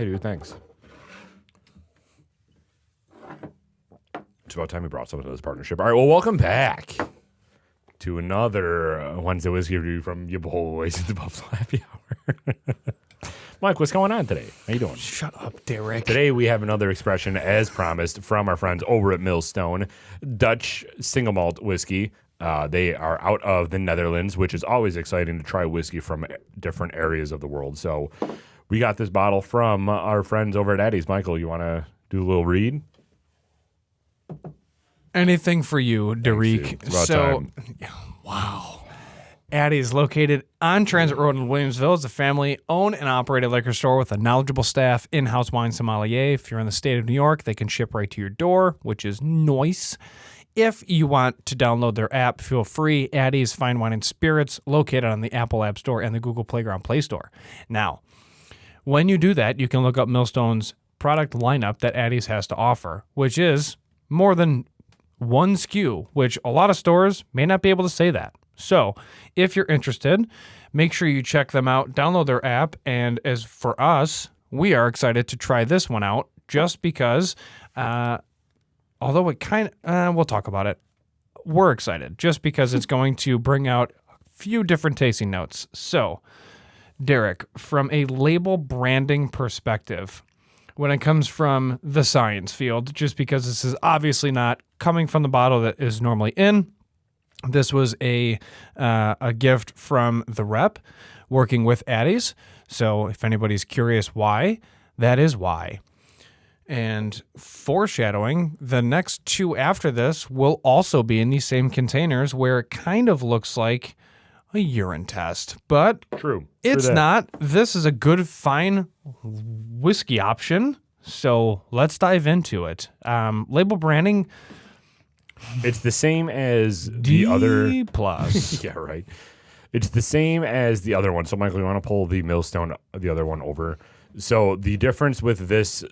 dude. Thanks. It's about time we brought someone to this partnership. All right, well, welcome back to another Wednesday Whiskey Review from your boys at the Buffalo Happy Hour. Mike, what's going on today? How you doing? Shut up, Derek. Today we have another expression, as promised, from our friends over at Millstone, Dutch Single Malt Whisky. They are out of the Netherlands, which is always exciting to try whiskey from different areas of the world. So we got this bottle from our friends over at Addie's. Michael, you want to do a little read? Anything for you, Derek. It's about time. Wow. Addie is located on Transit Road in Williamsville. It's a family-owned and operated liquor store with a knowledgeable staff, in-house wine sommelier. If you're in the state of New York, they can ship right to your door, which is nice. If you want to download their app, feel free. Addie's Fine Wine and Spirits, located on the Apple App Store and the Google Playground Play Store. Now, when you do that, you can look up Millstone's product lineup that Addie's has to offer, which is more than one SKU, which a lot of stores may not be able to say that. So if you're interested, make sure you check them out, download their app, and as for us, we are excited to try this one out just because, although it we'll talk about it. We're excited just because it's going to bring out a few different tasting notes. So, Derek, from a label branding perspective, when it comes from the science field, just because this is obviously not coming from the bottle that is normally in. This was a gift from the rep working with Addie's. So if anybody's curious why, that is why. And foreshadowing, the next two after this will also be in these same containers where it kind of looks like a urine test. But it's not. This is a good, fine whiskey option. So let's dive into it. Label branding. It's the same as the other. D plus. Yeah, right. It's the same as the other one. So, Michael, you want to pull the Millstone, the other one over? So the difference with this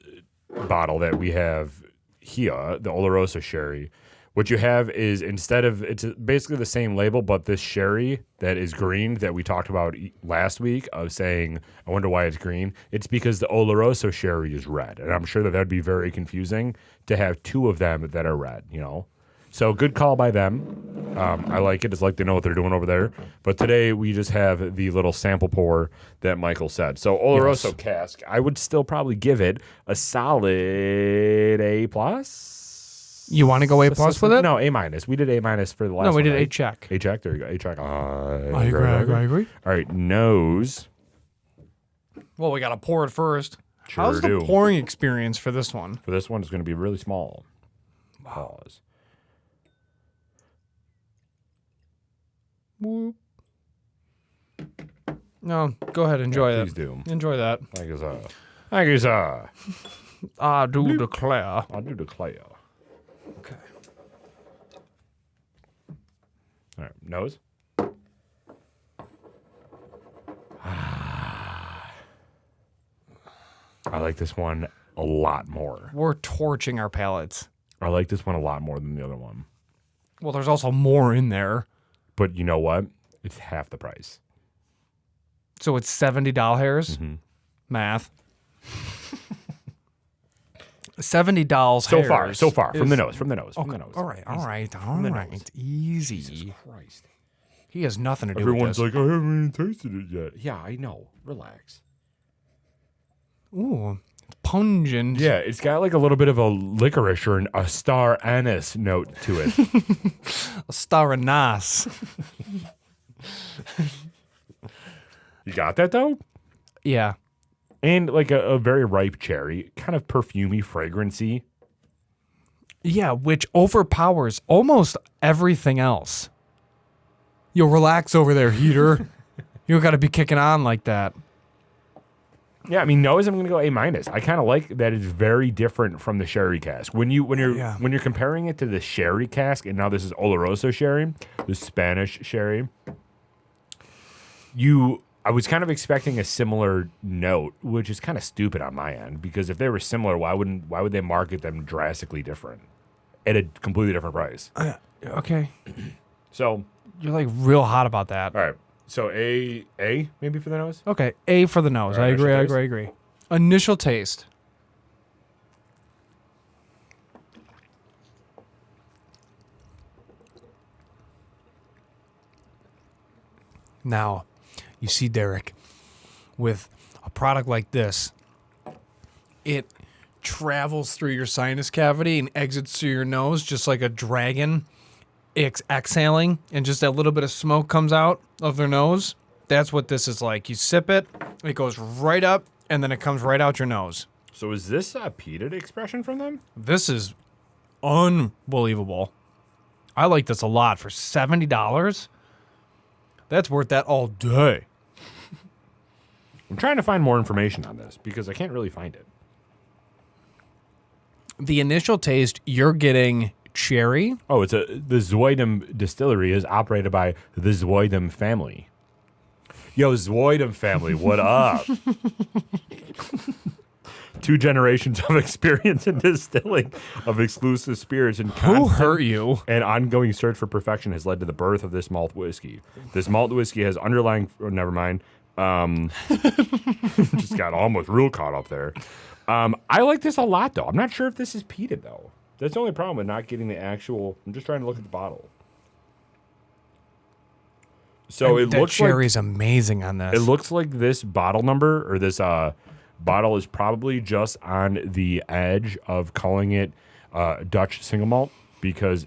bottle that we have here, the Oloroso Sherry, what you have is it's basically the same label, but this sherry that is green that we talked about last week of saying, I wonder why it's green. It's because the Oloroso Sherry is red. And I'm sure that would be very confusing to have two of them that are red, you know? So good call by them. I like it. It's like they know what they're doing over there. But today we just have the little sample pour that Michael said. So Oloroso cask, I would still probably give it a solid A+. You want to go A+ with it? No, A-. We did A- for the last one. No, we did right? A check. A check. There you go. A check. I agree. All right, nose. Well, we got to pour it first. Sure How's do. the pouring experience for this one? For this one, it's going to be really small. Pause. Whoop. No, go ahead. Enjoy it. Please do. Enjoy that. Thank you, sir. Thank you, sir. I do declare. I do declare. Okay. All right, nose. I like this one a lot more. We're torching our palates. I like this one a lot more than the other one. Well, there's also more in there. But you know what? It's half the price. So it's $70 hairs? Mm-hmm. Math. $70 So hairs far. From the nose. All right. Easy. Jesus Christ. He has nothing to do Everyone's with this. like, I haven't even tasted it yet. Yeah, I know. Relax. Ooh, it's pungent. Yeah, it's got like a little bit of a licorice or a star anise note to it. A star anise. You got that though? Yeah. And like a very ripe cherry, kind of perfumey, fragrancy. Yeah, which overpowers almost everything else. You'll relax over there, heater. You don't got to be kicking on like that. Yeah, I mean, nose, I'm going to go A-. I kind of like that it's very different from the sherry cask. When you're comparing it to the sherry cask, and now this is Oloroso Sherry, the Spanish sherry, I was kind of expecting a similar note, which is kind of stupid on my end, because if they were similar, why would they market them drastically different at a completely different price? Okay. So You're like real hot about that. all right. So A maybe for the nose? Okay, A for the nose. All right, I agree. Initial taste. Now, you see, Derek, with a product like this, it travels through your sinus cavity and exits through your nose just like a dragon exhaling, and just that little bit of smoke comes out of their nose. That's what this is like. You sip it, it goes right up, and then it comes right out your nose. So is this a peated expression from them? This is unbelievable. I like this a lot. For $70, that's worth that all day. I'm trying to find more information on this because I can't really find it. The initial taste, you're getting cherry. Oh, the Zuidam Distillery is operated by the Zuidam family. Yo, Zuidam family, what up? 2 generations of experience in distilling of exclusive spirits and Who hurt you? and ongoing search for perfection has led to the birth of this malt whiskey. This malt whiskey has underlying... Oh, never mind. Just got almost real caught up there. I like this a lot, though. I'm not sure if this is peated, though. That's the only problem with not getting the actual... I'm just trying to look at the bottle. So it looks like... cherry's amazing on this. It looks like this bottle number, or this bottle is probably just on the edge of calling it Dutch Single Malt, because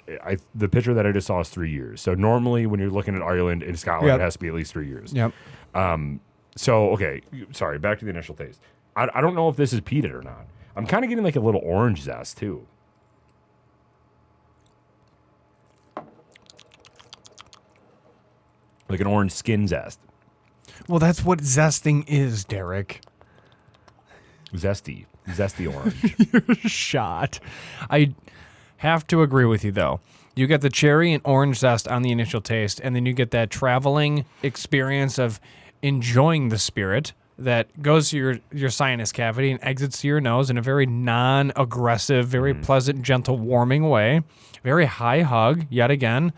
the picture that I just saw is 3 years. So normally when you're looking at Ireland and Scotland, Yep. it has to be at least 3 years. Yep. So, okay, sorry, back to the initial taste. I don't know if this is peated or not. I'm kind of getting like a little orange zest, too. Like an orange skin zest. Well, that's what zesting is, Derek. Zesty orange. Shot. I have to agree with you, though. You get the cherry and orange zest on the initial taste, and then you get that traveling experience of enjoying the spirit that goes to your sinus cavity and exits to your nose in a very non-aggressive, very pleasant, gentle, warming way. Very high hug, yet again.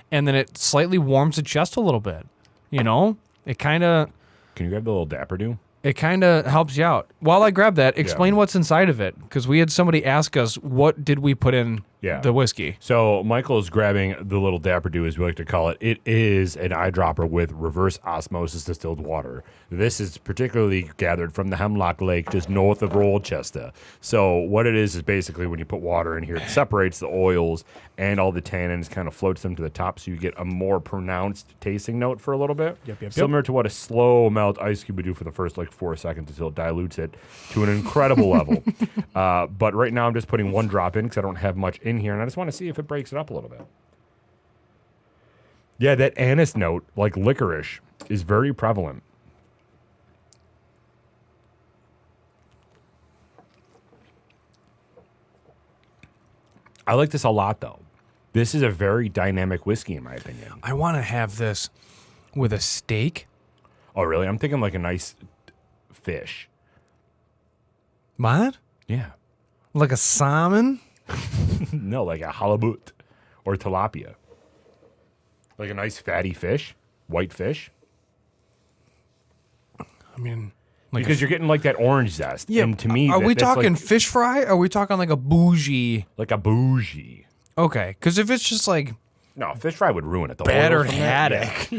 And then it slightly warms the chest a little bit. You know? It kind of... Can you grab the little dapper do? It kind of helps you out. While I grab that, explain what's inside of it. Because we had somebody ask us, what did we put in the whiskey? So Michael is grabbing the little dapper do, as we like to call it. It is an eyedropper with reverse osmosis distilled water. This is particularly gathered from the Hemlock Lake just north of Rochester. So what it is basically when you put water in here, it separates the oils and all the tannins, kind of floats them to the top, so you get a more pronounced tasting note for a little bit. Yep. Similar to what a slow melt ice cube would do for the first 4 seconds until it dilutes it to an incredible level. But right now I'm just putting 1 drop in because I don't have much in here, and I just want to see if it breaks it up a little bit. Yeah, that anise note, like licorice, is very prevalent. I like this a lot, though. This is a very dynamic whiskey, in my opinion. I want to have this with a steak. Oh, really? I'm thinking like a nice fish. What? Yeah. Like a salmon? No, like a halibut or tilapia. Like a nice fatty fish, white fish. I mean... Like because you're getting like that orange zest. Yeah, and to me, are we that's talking like, fish fry? Or are we talking like a bougie? like a bougie? Okay, because if it's just like No, fish fry would ruin it. The battered oil from that, haddock,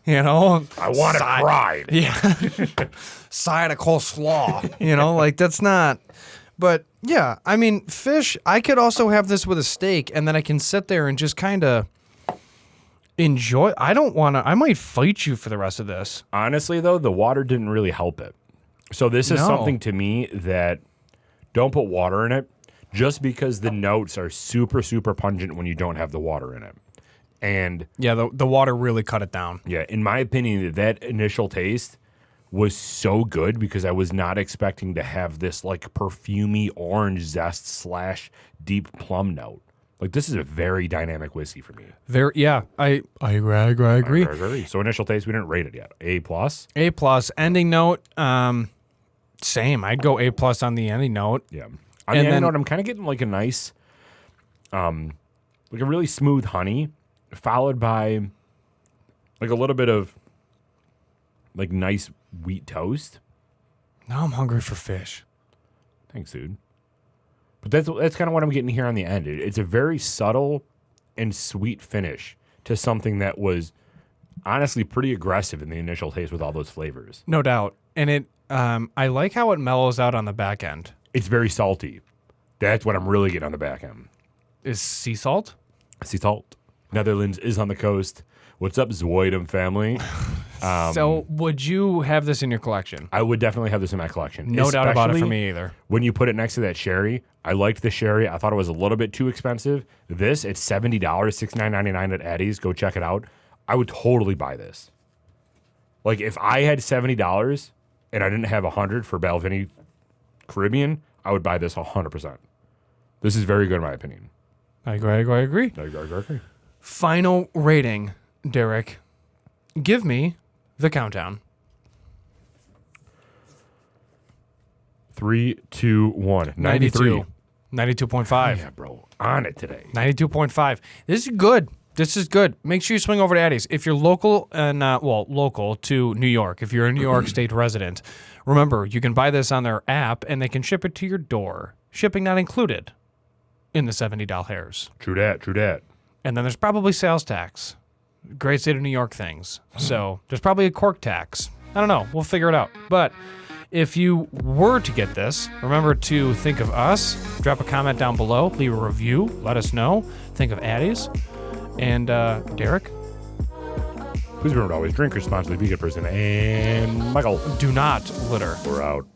you know, I want it fried. yeah, side of coleslaw, you know, like that's not. But yeah, I mean, fish. I could also have this with a steak, and then I can sit there and just kind of enjoy. I don't want to. I might fight you for the rest of this. Honestly, though, the water didn't really help it. So this is something to me that don't put water in it, just because the notes are super, super pungent when you don't have the water in it. And yeah, the water really cut it down. yeah, in my opinion, that initial taste was so good because I was not expecting to have this like perfumey orange zest / deep plum note. Like this is a very dynamic whiskey for me. Very, yeah, I agree. So initial taste, we didn't rate it yet. A+. A+. Ending note, same. I'd go A+ on the ending note. Yeah. On the ending note, I'm kind of getting like a nice, like a really smooth honey, followed by like a little bit of like nice wheat toast. Now I'm hungry for fish. Thanks, dude. But that's kind of what I'm getting here on the end. It's a very subtle and sweet finish to something that was honestly pretty aggressive in the initial taste with all those flavors. No doubt. And I like how it mellows out on the back end. It's very salty. That's what I'm really getting on the back end. Is sea salt? Sea salt. Netherlands is on the coast. What's up, Zuidam family? So would you have this in your collection? I would definitely have this in my collection. No doubt about it for Especially me either. when you put it next to that sherry. I liked the sherry. I thought it was a little bit too expensive. This, it's $70, $69.99 at Addie's. Go check it out. I would totally buy this. Like, if I had $70 and I didn't have $100 for Balvenie Caribbean, I would buy this 100%. This is very good in my opinion. I agree. I agree. Final rating, Derek. Give me the countdown. 3, 2, 1. 93. 92.5. Yeah, bro. On it today. 92.5. This is good. Make sure you swing over to Addie's. If you're local and local to New York, if you're a New York State resident, remember, you can buy this on their app and they can ship it to your door. Shipping not included in the $70. True that. And then there's probably sales tax. Great state of New York things. So there's probably a cork tax. I don't know. We'll figure it out. But if you were to get this, remember to think of us. Drop a comment down below. Leave a review. Let us know. Think of Addie's. And Derek? Please remember to always drink responsibly, be a good person. And Michael. Do not litter. We're out.